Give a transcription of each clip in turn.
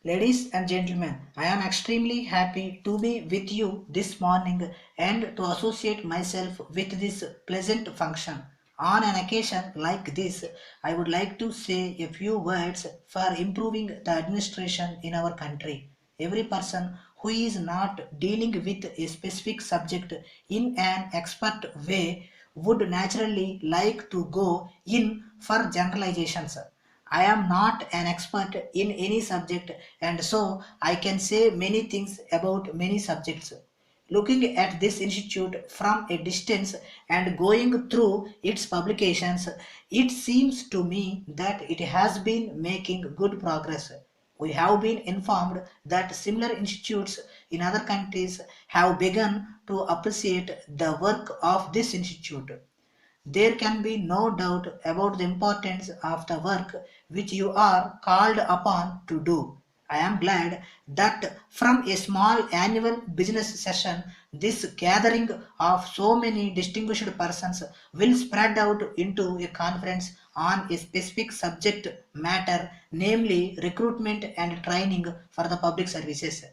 Ladies and gentlemen, I am extremely happy to be with you this morning and to associate myself with this pleasant function. On an occasion like this, I would like to say a few words for improving the administration in our country. Every person who is not dealing with a specific subject in an expert way would naturally like to go in for generalizations. I am not an expert in any subject, and so I can say many things about many subjects. Looking at this institute from a distance and going through its publications, it seems to me that it has been making good progress. We have been informed that similar institutes in other countries have begun to appreciate the work of this institute. There can be no doubt about the importance of the work which you are called upon to do. I am glad that from a small annual business session, this gathering of so many distinguished persons will spread out into a conference on a specific subject matter, namely recruitment and training for the public services.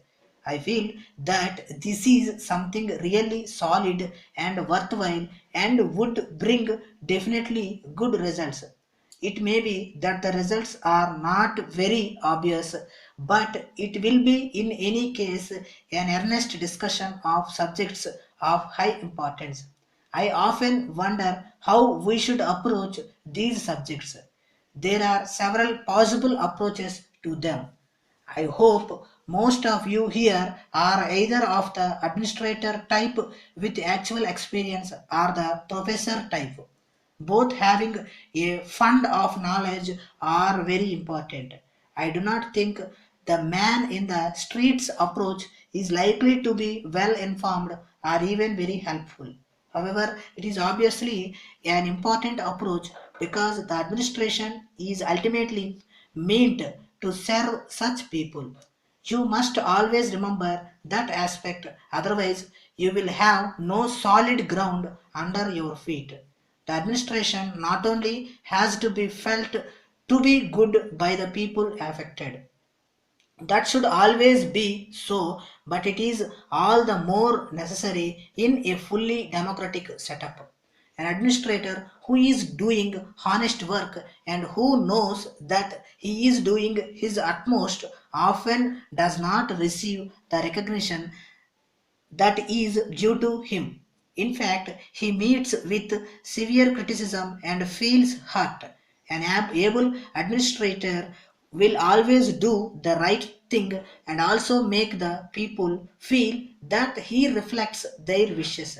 I feel that this is something really solid and worthwhile and would bring definitely good results. It may be that the results are not very obvious, but it will be in any case an earnest discussion of subjects of high importance. I often wonder how we should approach these subjects. There are several possible approaches to them. I hope most of you here are either of the administrator type with actual experience or the professor type. Both having a fund of knowledge are very important. I do not think the man in the streets approach is likely to be well informed or even very helpful. However, it is obviously an important approach because the administration is ultimately meant to serve such people. You must always remember that aspect, otherwise, you will have no solid ground under your feet. The administration not only has to be felt to be good by the people affected, that should always be so, but it is all the more necessary in a fully democratic setup. An administrator who is doing honest work and who knows that he is doing his utmost often does not receive the recognition that is due to him. In fact, he meets with severe criticism and feels hurt. An able administrator will always do the right thing and also make the people feel that he reflects their wishes.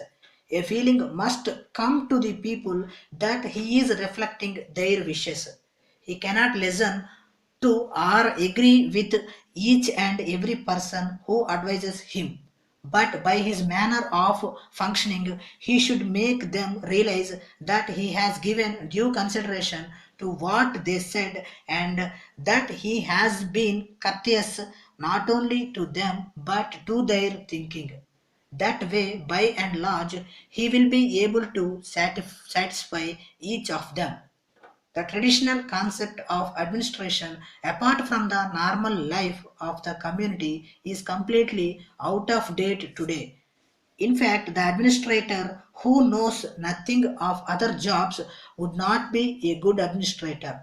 A feeling must come to the people that he is reflecting their wishes. He cannot listen to or agree with each and every person who advises him, but by his manner of functioning, he should make them realize that he has given due consideration to what they said and that he has been courteous not only to them but to their thinking. That way, by and large, he will be able to satisfy each of them. The traditional concept of administration, apart from the normal life of the community, is completely out of date today. In fact, the administrator who knows nothing of other jobs would not be a good administrator.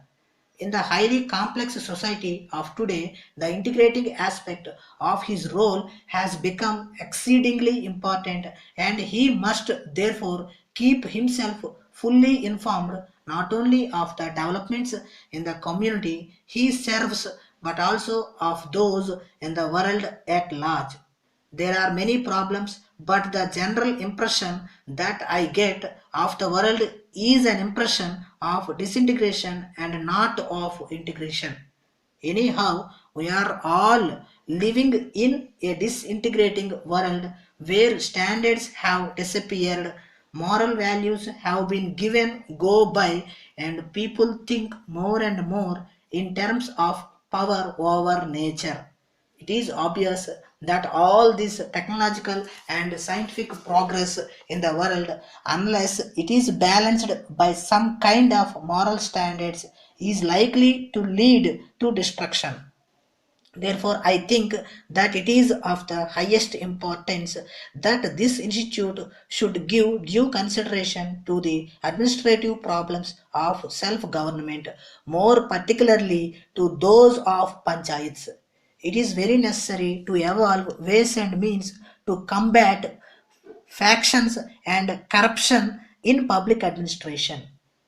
In the highly complex society of today, the integrating aspect of his role has become exceedingly important, and he must therefore keep himself fully informed not only of the developments in the community he serves but also of those in the world at large. There are many problems, but the general impression that I get of the world is an impression of disintegration and not of integration. Anyhow, we are all living in a disintegrating world where standards have disappeared, moral values have been given go by, and people think more and more in terms of power over nature. It is obvious that all this technological and scientific progress in the world, unless it is balanced by some kind of moral standards, is likely to lead to destruction. Therefore, I think that it is of the highest importance that this institute should give due consideration to the administrative problems of self government, more particularly to those of panchayats. It is very necessary to evolve ways and means to combat factions and corruption in public administration.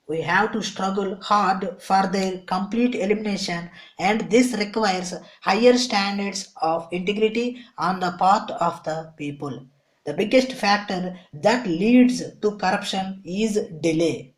We have to struggle hard for their complete elimination, and this requires higher standards of integrity on the part of the people. The biggest factor that leads to corruption is delay.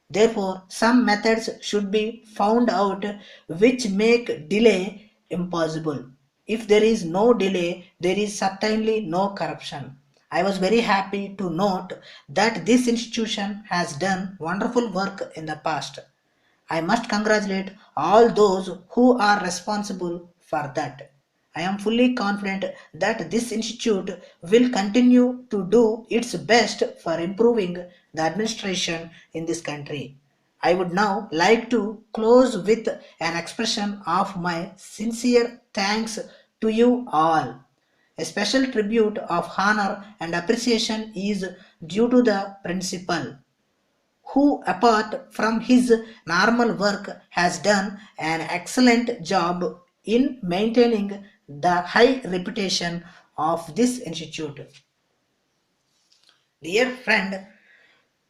Therefore, some methods should be found out which make delay impossible. If there is no delay, there is certainly no corruption. I was very happy to note that this institution has done wonderful work in the past. I must congratulate all those who are responsible for that. I am fully confident that this institute will continue to do its best for improving the administration in this country. I would now like to close with an expression of my sincere thanks to you all. A special tribute of honor and appreciation is due to the principal who, apart from his normal work, has done an excellent job in maintaining the high reputation of this institute. Dear friend,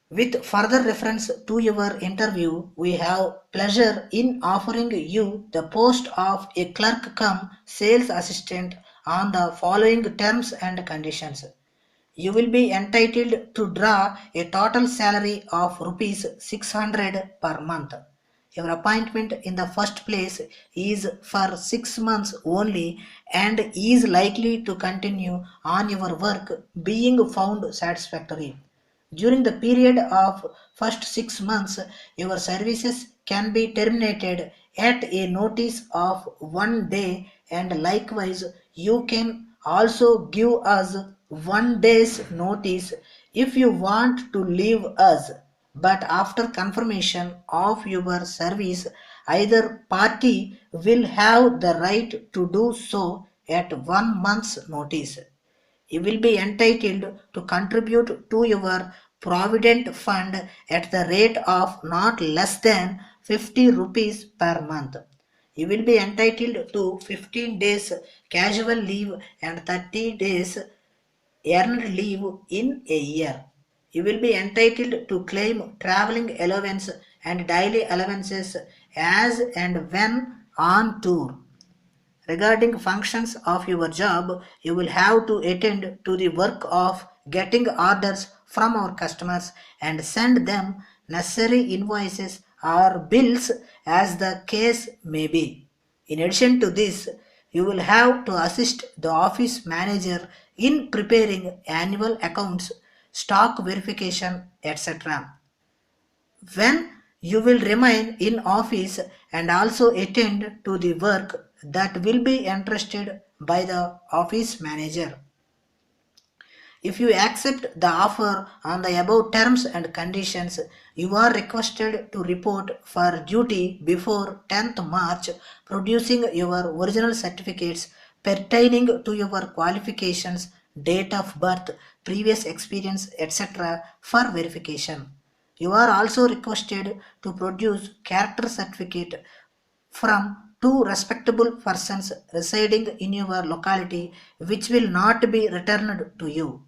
with further reference to your interview, we have pleasure in offering you the post of a clerk cum sales assistant on the following terms and conditions. You will be entitled to draw a total salary of rupees 600 per month. Your appointment in the first place is for 6 months only and is likely to continue on your work being found satisfactory. During the period of first 6 months, your services can be terminated at a notice of 1 day, and likewise you can also give us 1 day's notice if you want to leave us. But after confirmation of your service, either party will have the right to do so at 1 month's notice. You will be entitled to contribute to your provident fund at the rate of not less than 50 rupees per month. You will be entitled to 15 days casual leave and 30 days earned leave in a year. You will be entitled to claim traveling allowance and daily allowances as and when on tour. Regarding functions of your job, you will have to attend to the work of getting orders from our customers and send them necessary invoices or bills as the case may be. In addition to this, you will have to assist the office manager in preparing annual accounts, stock verification, etc. When you will remain in office and also attend to the work that will be entrusted by the office manager. If you accept the offer on the above terms and conditions, you are requested to report for duty before 10th March, producing your original certificates pertaining to your qualifications, date of birth, previous experience, etc. for verification. You are also requested to produce character certificate from two respectable persons residing in your locality which will not be returned to you.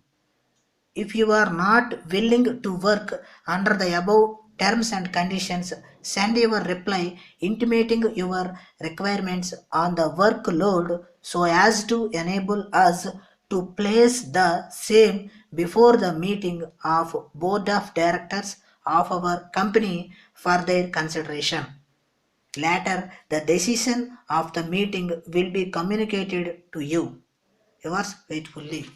If you are not willing to work under the above terms and conditions, send your reply intimating your requirements on the workload so as to enable us to place the same before the meeting of board of directors of our company for their consideration. Later, the decision of the meeting will be communicated to you. Yours faithfully.